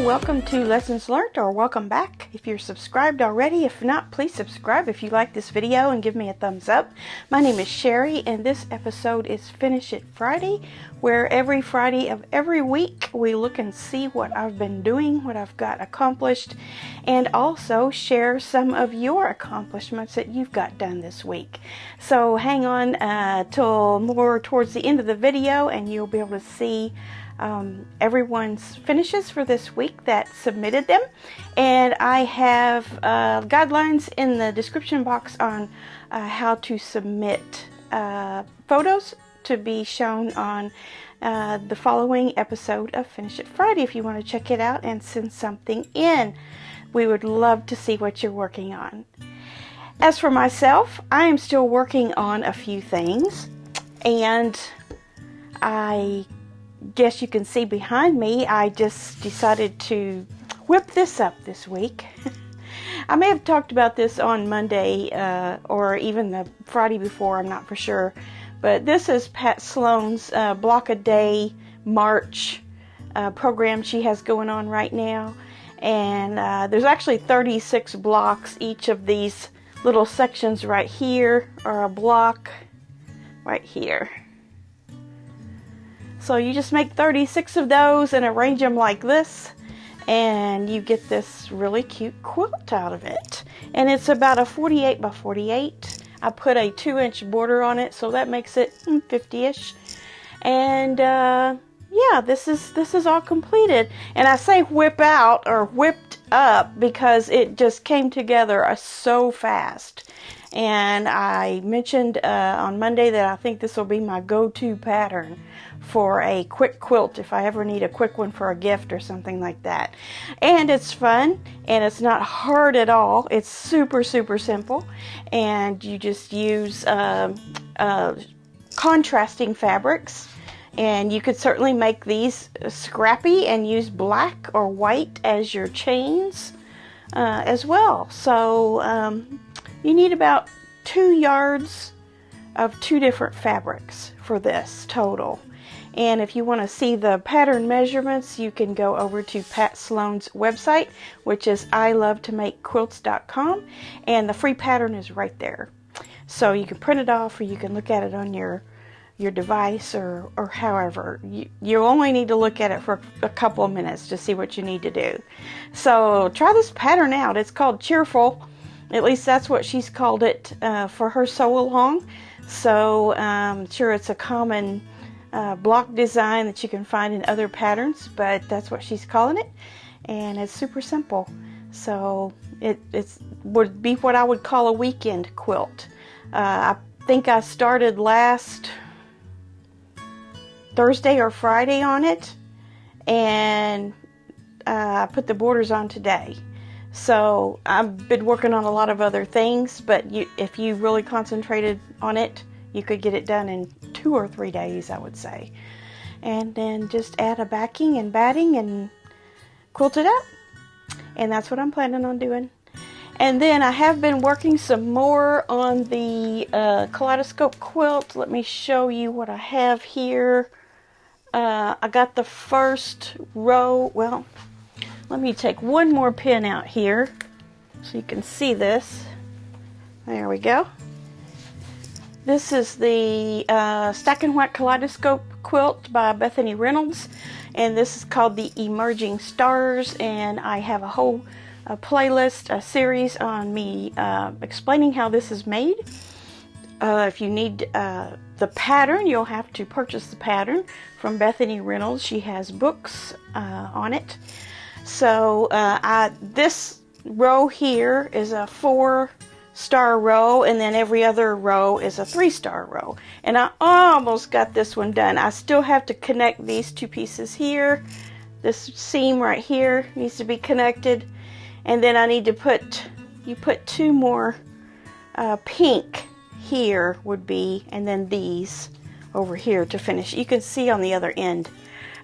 welcome to Lessons Learned, or welcome back if you're subscribed already. If not, please subscribe if you like this video and give me a thumbs up. My name is Sherry, and this episode is Finish It Friday, where every Friday of every week we look and see what I've been doing, what I've got accomplished, and also share some of your accomplishments that you've got done this week. So hang on till more towards the end of the video, and you'll be able to see everyone's finishes for this week that submitted them. And I have guidelines in the description box on how to submit photos to be shown on the following episode of Finish It Friday if you want to check it out and send something in. We would love to see what you're working on. As for myself, I am still working on a few things, and I guess you can see behind me, I just decided to whip this up this week. I may have talked about this on Monday or even the Friday before, I'm not for sure. But this is Pat Sloan's Block a Day March program she has going on right now. And there's actually 36 blocks. Each of these little sections right here are a block right here. So you just make 36 of those and arrange them like this, and you get this really cute quilt out of it. And it's about a 48 by 48. I put a 2-inch border on it, so that makes it 50-ish. And yeah, this is all completed. And I say whip out or whipped up because it just came together so fast. And I mentioned on Monday that I think this will be my go-to pattern for a quick quilt if I ever need a quick one for a gift or something like that. And it's fun, and it's not hard at all. It's super simple, and you just use contrasting fabrics. And you could certainly make these scrappy and use black or white as your chains as well. So you need about 2 yards of 2 different fabrics for this total. And if you want to see the pattern measurements, you can go over to Pat Sloan's website, which is ilovetomakequilts.com, and the free pattern is right there. So you can print it off, or you can look at it on your device, or however. You only need to look at it for a couple of minutes to see what you need to do. So try this pattern out. It's called Cheerful. At least that's what she's called it for her sew along. So I'm sure it's a common block design that you can find in other patterns, but that's what she's calling it, and it's super simple. So it would be what I would call a weekend quilt. I think I started last Thursday or Friday on it, and I put the borders on today. So I've been working on a lot of other things, but if you really concentrated on it, you could get it done in 2 or 3 days, I would say. And then just add a backing and batting and quilt it up. And that's what I'm planning on doing. And then I have been working some more on the kaleidoscope quilt. Let me show you what I have here. I got the first row. Well, let me take one more pin out here so you can see this. There we go. This is the Stack and Whack Kaleidoscope Quilt by Bethany Reynolds, and this is called the Emerging Stars, and I have a whole playlist, a series on me explaining how this is made. If you need the pattern, you'll have to purchase the pattern from Bethany Reynolds. She has books on it. So this row here is a 4-star row, and then every other row is a 3-star row. And I almost got this one done. I still have to connect these 2 pieces here. This seam right here needs to be connected, and then I need to put 2 more pink here would be, and then these over here to finish. You can see on the other end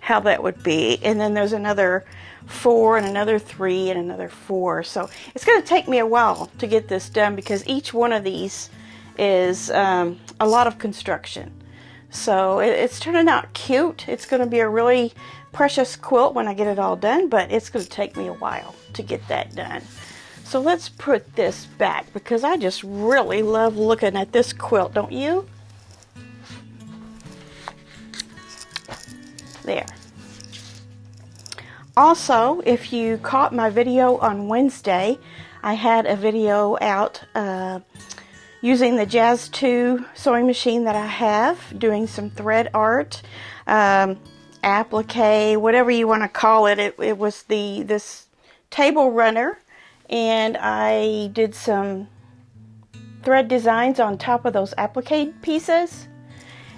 how that would be, and then there's another 4 and another 3 and another 4. So it's going to take me a while to get this done because each one of these is a lot of construction. So it's turning out cute. It's going to be a really precious quilt when I get it all done, but it's going to take me a while to get that done. So let's put this back because I just really love looking at this quilt, don't you? There. Also, if you caught my video on Wednesday, I had a video out using the Jazz 2 sewing machine that I have, doing some thread art, applique, whatever you want to call it. It was this table runner, and I did some thread designs on top of those applique pieces.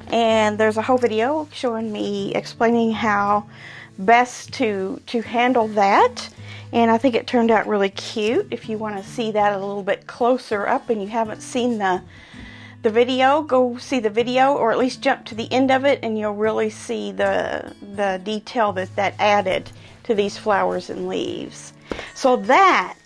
And there's a whole video showing me explaining how best to handle that, and I think it turned out really cute. If you want to see that a little bit closer up and you haven't seen the video, go see the video, or at least jump to the end of it, and you'll really see the detail that added to these flowers and leaves. So that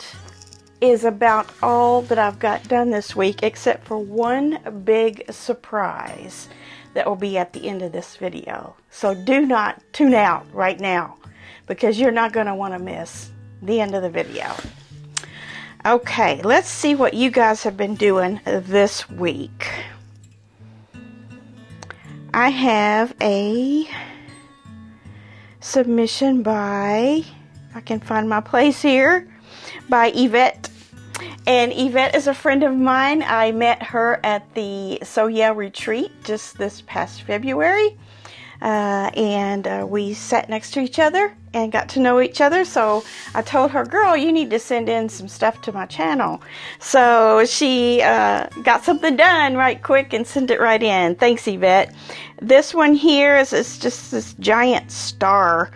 is about all that I've got done this week, except for one big surprise that will be at the end of this video. So do not tune out right now, because you're not going to want to miss the end of the video. Okay, let's see what you guys have been doing this week. I have a submission by, if I can find my place here, by Yvette. And Yvette is a friend of mine. I met her at the So Yeah retreat just this past February. And we sat next to each other and got to know each other. So I told her, girl, you need to send in some stuff to my channel. So she got something done right quick and sent it right in. Thanks, Yvette. This one here is just this giant star.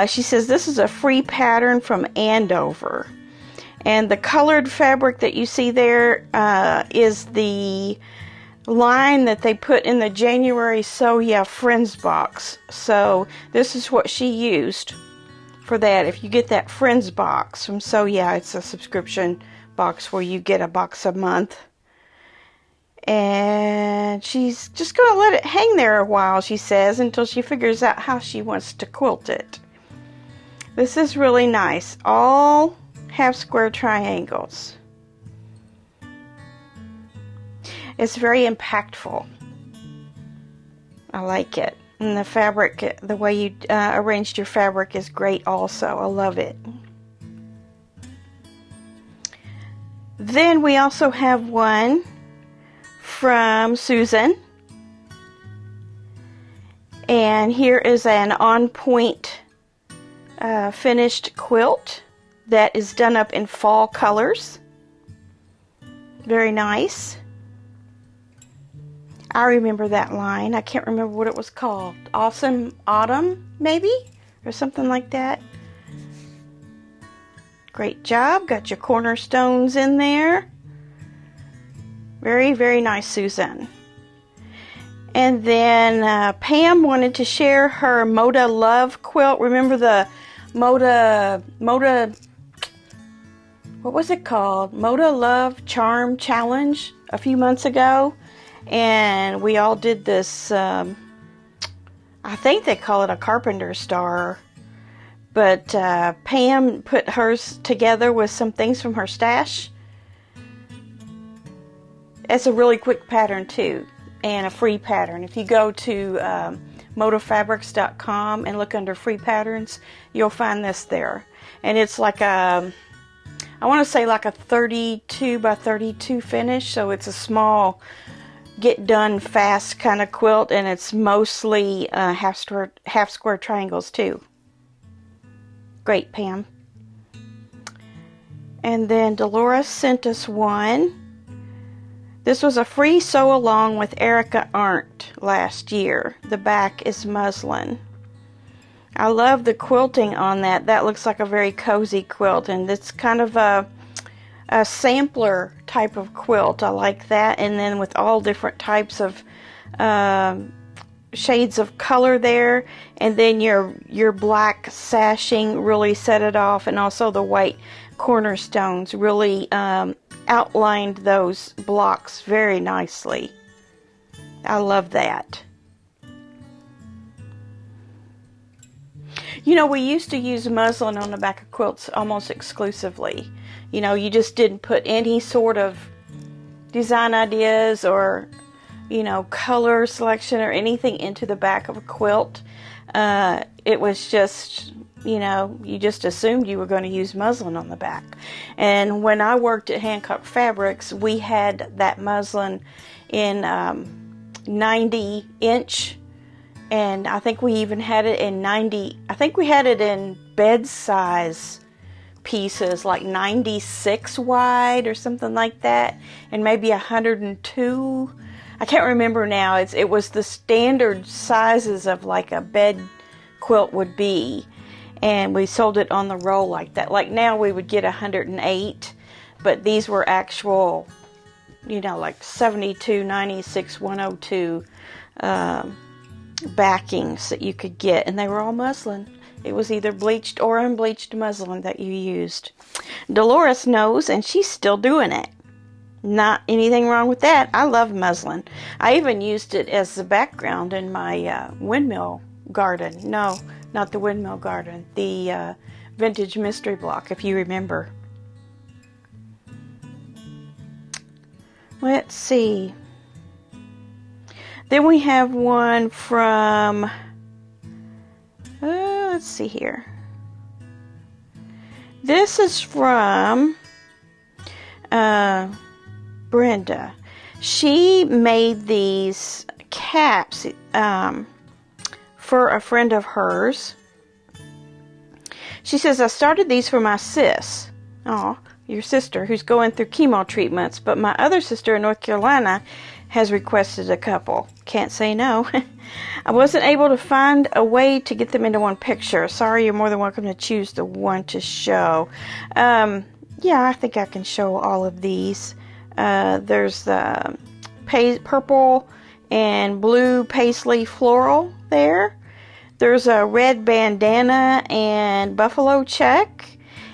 She says this is a free pattern from Andover. And the colored fabric that you see there is the line that they put in the January So Yeah Friends box. So this is what she used for that. If you get that Friends box from So Yeah, it's a subscription box where you get a box a month. And she's just going to let it hang there a while, she says, until she figures out how she wants to quilt it. This is really nice. All half square triangles. It's very impactful. I like it. And the fabric, the way you arranged your fabric is great also. I love it. Then we also have one from Susan. And here is an on point finished quilt that is done up in fall colors. Very nice. I remember that line. I can't remember what it was called. Awesome Autumn, maybe? Or something like that. Great job. Got your cornerstones in there. Very, very nice, Susan. And then Pam wanted to share her Moda Love quilt. Remember the Moda, what was it called? Moda Love Charm Challenge a few months ago. And we all did this, I think they call it a carpenter star. But Pam put hers together with some things from her stash. It's a really quick pattern too, and a free pattern. If you go to modafabrics.com and look under free patterns, you'll find this there. And it's like a, I want to say like a 32 by 32 finish, so it's a small, get done fast kind of quilt, and it's mostly half square triangles too. Great, Pam. And then Dolores sent us one. This was a free sew along with Erica Arndt last year. The back is muslin. I love the quilting on that. That looks like a very cozy quilt, and it's kind of a sampler type of quilt. I like that. And then with all different types of shades of color there, and then your black sashing really set it off, and also the white cornerstones really outlined those blocks very nicely. I love that. You know, we used to use muslin on the back of quilts almost exclusively. You know, you just didn't put any sort of design ideas or, you know, color selection or anything into the back of a quilt. It was just, you know, you just assumed you were going to use muslin on the back. And when I worked at Hancock Fabrics, we had that muslin in 90 inch, and I think we even had it in 90, I think we had it in bed size pieces, like 96 wide or something like that, and maybe 102. I can't remember now. It was the standard sizes of like a bed quilt would be, and we sold it on the roll like that. Like now we would get 108, but these were actual, you know, like 72, 96, 102 backings that you could get, and they were all muslin. It was either bleached or unbleached muslin that you used. Dolores knows, and she's still doing it. Not anything wrong with that. I love muslin. I even used it as the background in my windmill garden. No, not the windmill garden. The vintage mystery block, if you remember. Let's see. Then we have one from, let's see here. This is from Brenda. She made these caps for a friend of hers. She says, I started these for my sis. Oh, your sister, who's going through chemo treatments, but my other sister in North Carolina has requested a couple. Can't say no. I wasn't able to find a way to get them into one picture. Sorry, you're more than welcome to choose the one to show. Yeah, I think I can show all of these. There's the purple and blue paisley floral there. There's a red bandana and buffalo check.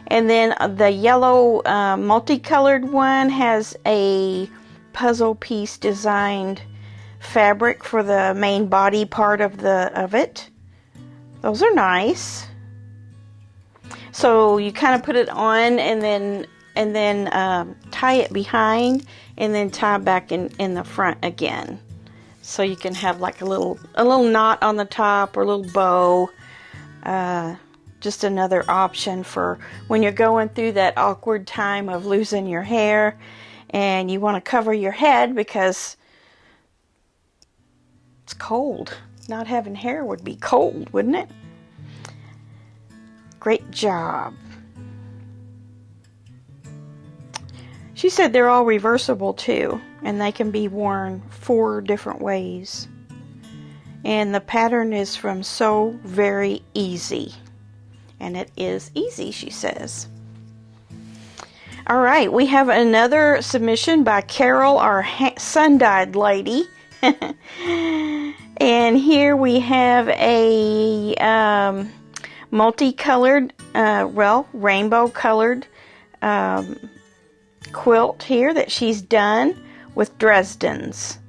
And then the yellow multicolored one has a puzzle piece designed fabric for the main body part of it. Those are nice. So you kind of put it on and then tie it behind and then tie back in the front again. So you can have like a little knot on the top or a little bow. Just another option for when you're going through that awkward time of losing your hair and you want to cover your head because it's cold. Not having hair would be cold, wouldn't it? Great job. She said they're all reversible too, and they can be worn 4 different ways. And the pattern is from So Very Easy. And it is easy, she says. All right, we have another submission by Carol, our sun-dyed lady. And here we have a multicolored, rainbow-colored quilt here that she's done with Dresdens.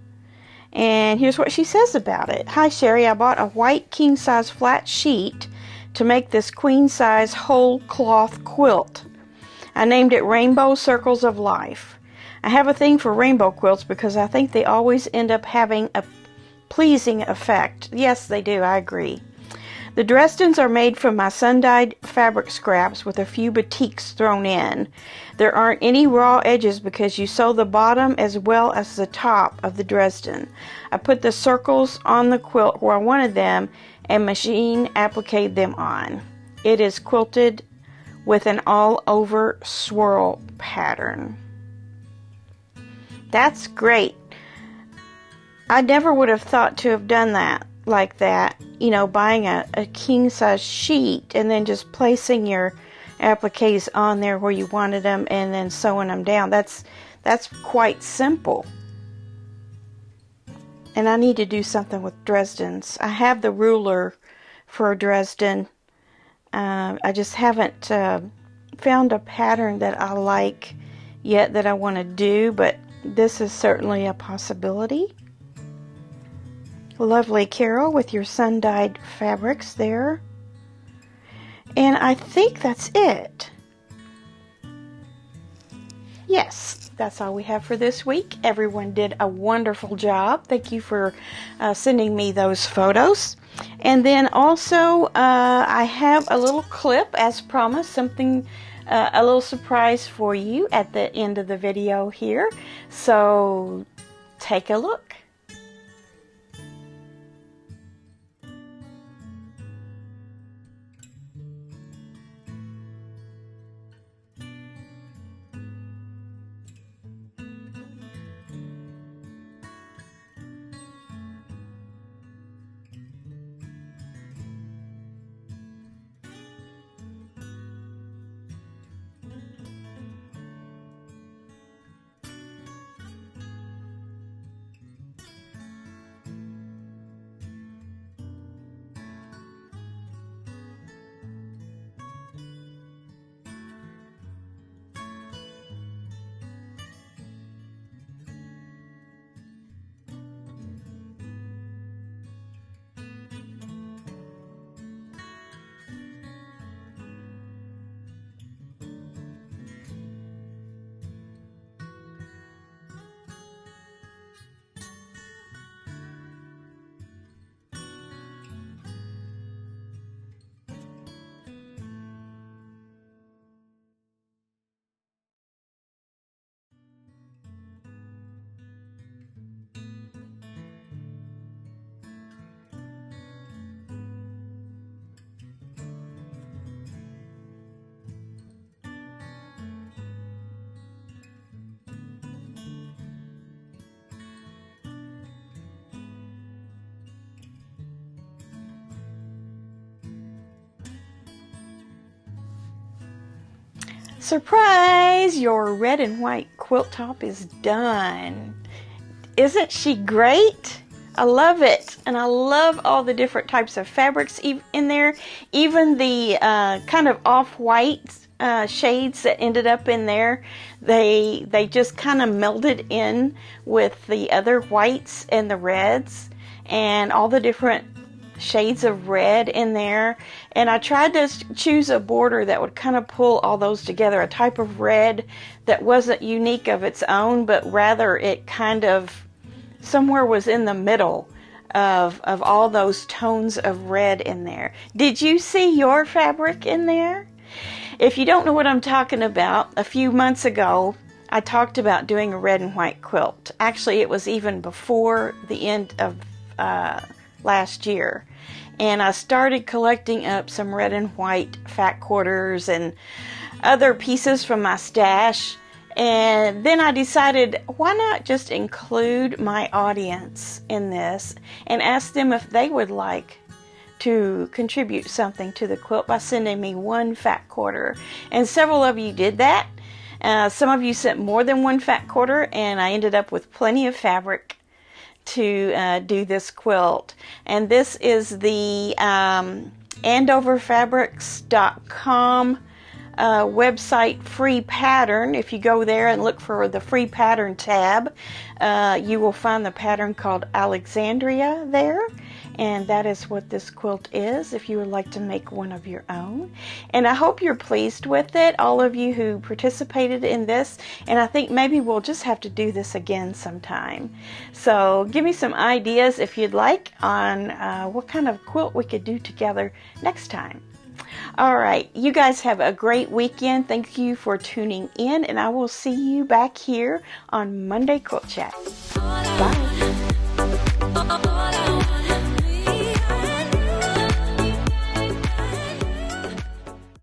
And here's what she says about it. Hi, Sherry. I bought a white king-size flat sheet to make this queen-size whole cloth quilt. I named it Rainbow Circles of Life. I have a thing for rainbow quilts because I think they always end up having a pleasing effect. Yes, they do. I agree. The Dresdens are made from my sun-dyed fabric scraps with a few batiks thrown in. There aren't any raw edges because you sew the bottom as well as the top of the Dresden. I put the circles on the quilt where I wanted them and machine appliqued them on. It is quilted with an all-over swirl pattern. That's great. I never would have thought to have done that like that. You know, buying a king-size sheet and then just placing your appliques on there where you wanted them and then sewing them down. That's quite simple. And I need to do something with Dresdens. I have the ruler for a Dresden. I just haven't found a pattern that I like yet that I want to do, but this is certainly a possibility. Lovely, Carol, with your sun-dyed fabrics there. And I think that's it. Yes, that's all we have for this week. Everyone did a wonderful job. Thank you for sending me those photos. And then also, I have a little clip, as promised, something, a little surprise for you at the end of the video here. So, take a look. Surprise! Your red and white quilt top is done. Isn't she great? I love it. And I love all the different types of fabrics in there. Even the kind of off-white shades that ended up in there. They just kind of melded in with the other whites and the reds. And all the different shades of red in there, and I tried to choose a border that would kind of pull all those together, a type of red that wasn't unique of its own, but rather it kind of somewhere was in the middle of all those tones of red in there. Did you see your fabric in there? If you don't know what I'm talking about, a few months ago I talked about doing a red and white quilt. Actually, it was even before the end of last year, and I started collecting up some red and white fat quarters and other pieces from my stash, and then I decided, why not just include my audience in this and ask them if they would like to contribute something to the quilt by sending me one fat quarter. And several of you did that. Some of you sent more than one fat quarter, and I ended up with plenty of fabric to do this quilt. And this is the AndoverFabrics.com website free pattern. If you go there and look for the free pattern tab, you will find the pattern called Alexandria there. And that is what this quilt is, if you would like to make one of your own. And I hope you're pleased with it, all of you who participated in this. And I think maybe we'll just have to do this again sometime. So give me some ideas, if you'd like, on what kind of quilt we could do together next time. All right, you guys have a great weekend. Thank you for tuning in, and I will see you back here on Monday Quilt Chat. Bye.